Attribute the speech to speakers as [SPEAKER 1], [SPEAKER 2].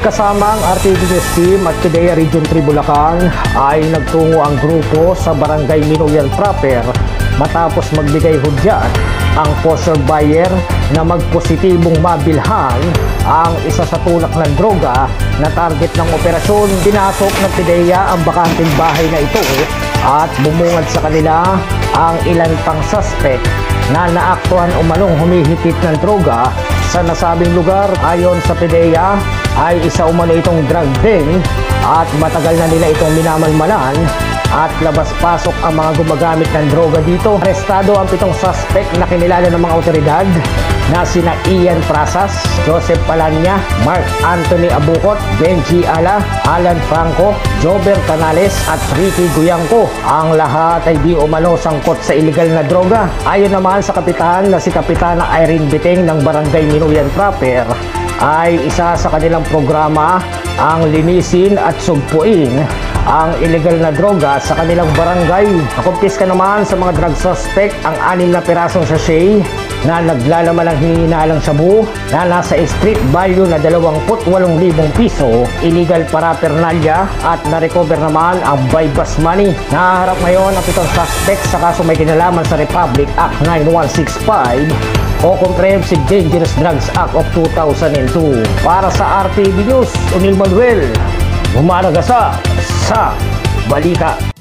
[SPEAKER 1] Kasama ang RTV News Team at PIDEA Region 3 Bulacan ay nagtungo ang grupo sa Barangay Minoyan Proper matapos magbigay hudyat ang poster buyer na magpositibong mabilhan ang isa sa tulak ng droga na target ng operasyon. Pinasok ng PIDEA ang bakanting bahay na ito at bumungad sa kanila ang ilan pang suspect na naaktuhan umanong humihitid ng droga sa nasabing lugar. Ayon sa PIDEA ay isa umano itong drug den at matagal na nila itong minamalmalan at labas-pasok ang mga gumagamit ng droga dito. Arestado ang 7 suspect na kinilala ng mga otoridad na sina Ian Prasas, Joseph Palanya, Mark Anthony Abucot, Benji Ala, Alan Franco, Jober Canales at Ricky Guyangco. Ang lahat ay di umano sangkot sa illegal na droga. Ayon naman sa kapitan na si Kapitana Irene Biteng ng Barangay Minoyan Proper, ay isa sa kanilang programa ang linisin at sugpuin ang illegal na droga sa kanilang barangay. Nakumpiska naman sa mga drug suspect ang 6 na pirasong sachet na naglalaman ng hinihinalang shabu na nasa street value na 28,000 piso, illegal paraphernalia at na-recover naman ang buy-bus money. Naharap ngayon ang 7 suspect sa kaso may kinalaman sa Republic Act 9165 o Comprehensive Dangerous Drugs Act of 2002. Para sa RTV News, Unil Manuel, umaragasa sa balita.